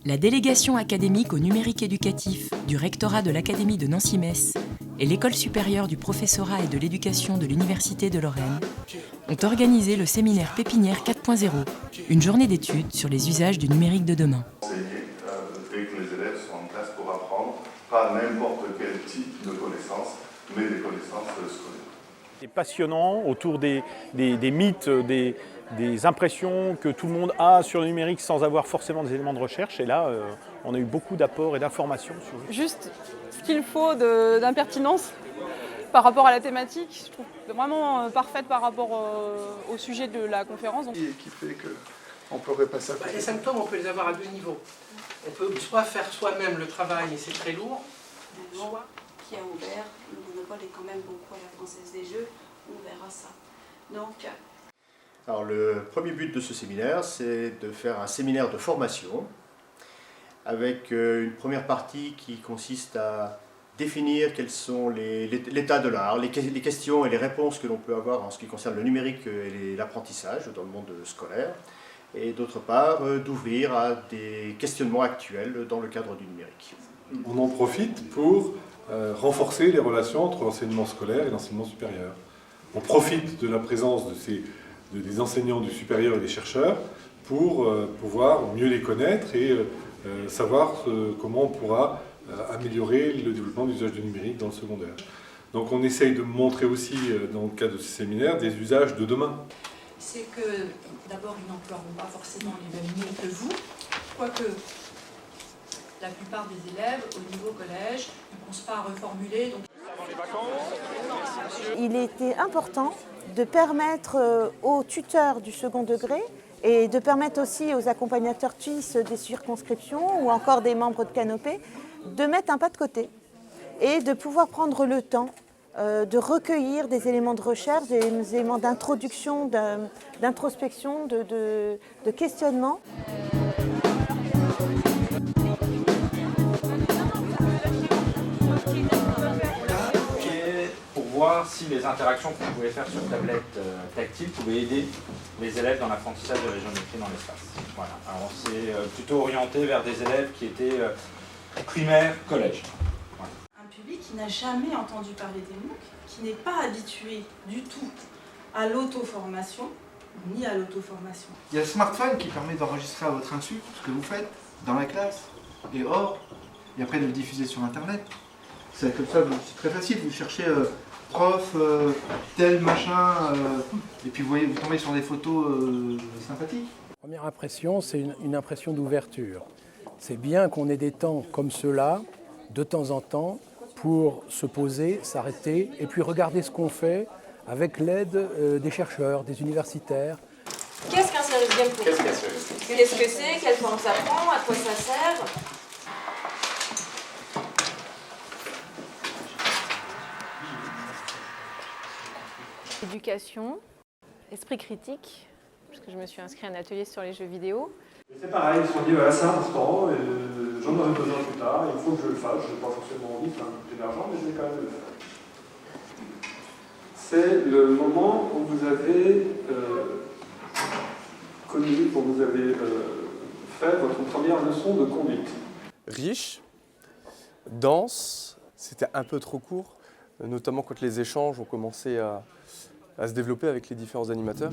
La délégation académique au numérique éducatif du rectorat de l'Académie de Nancy-Metz et l'École supérieure du professorat et de l'éducation de l'Université de Lorraine ont organisé le séminaire Pépinière 4.0, une journée d'études sur les usages du numérique de demain. Et que les élèves soient en classe pour apprendre, pas n'importe quel type de connaissances, mais des connaissances scolaires. C'est passionnant autour des mythes, des impressions que tout le monde a sur le numérique sans avoir forcément des éléments de recherche. Et là, on a eu beaucoup d'apports et d'informations. Juste ce qu'il faut d'impertinence par rapport à la thématique. Je trouve vraiment parfaite par rapport au sujet de la conférence. Et qui fait qu'on pourrait passer à côté. Les symptômes, on peut les avoir à deux niveaux. On peut soit faire soi-même le travail et c'est très lourd, soit... qui a ouvert, le monopole est quand même beaucoup à la Française des Jeux, on verra ça. Donc... Alors le premier but de ce séminaire, c'est de faire un séminaire de formation avec une première partie qui consiste à définir quels sont l'état de l'art, les questions et les réponses que l'on peut avoir en ce qui concerne le numérique et l'apprentissage dans le monde scolaire, et d'autre part d'ouvrir à des questionnements actuels dans le cadre du numérique. On en profite pour renforcer les relations entre l'enseignement scolaire et l'enseignement supérieur. On profite de la présence des enseignants du supérieur et des chercheurs pour pouvoir mieux les connaître et savoir comment on pourra améliorer le développement de l'usage du numérique dans le secondaire. Donc on essaye de montrer aussi, dans le cadre de ce séminaire, des usages de demain. C'est que d'abord ils n'emploieront pas forcément les mêmes mots que vous, quoique la plupart des élèves au niveau collège ne pensent pas à reformuler. Donc... Il était important de permettre aux tuteurs du second degré et de permettre aussi aux accompagnateurs TUIS des circonscriptions ou encore des membres de Canopée de mettre un pas de côté et de pouvoir prendre le temps de recueillir des éléments de recherche, des éléments d'introduction, d'introspection, de questionnement. Pour voir si les interactions qu'on pouvait faire sur tablette tactile pouvaient aider les élèves dans l'apprentissage de la géométrie dans l'espace. Voilà. Alors on s'est plutôt orienté vers des élèves qui étaient primaires, collège. Voilà. Un public qui n'a jamais entendu parler des MOOC, qui n'est pas habitué du tout à l'auto-formation, ni à l'auto-formation. Il y a le smartphone qui permet d'enregistrer à votre insu ce que vous faites dans la classe et hors, et après de le diffuser sur Internet. C'est comme ça, c'est très facile, vous cherchez prof, tel machin, et puis vous tombez sur des photos sympathiques. Première impression, c'est une impression d'ouverture. C'est bien qu'on ait des temps comme ceux-là, de temps en temps, pour se poser, s'arrêter, et puis regarder ce qu'on fait avec l'aide des chercheurs, des universitaires. Qu'est-ce qu'un service game pour vous ? Qu'est-ce que c'est ? Quelle forme ça prend ? À quoi ça sert ? Éducation, esprit critique, parce que je me suis inscrite à un atelier sur les jeux vidéo. C'est pareil, ils se sont dit voilà, c'est important, j'en aurai besoin plus tard, il faut que je le fasse, je n'ai pas forcément envie, c'est un peu émergent, mais je vais quand même le faire. C'est le moment où vous avez connu, où vous avez fait votre première leçon de conduite. Riche, dense, c'était un peu trop court, notamment quand les échanges ont commencé à se développer avec les différents animateurs.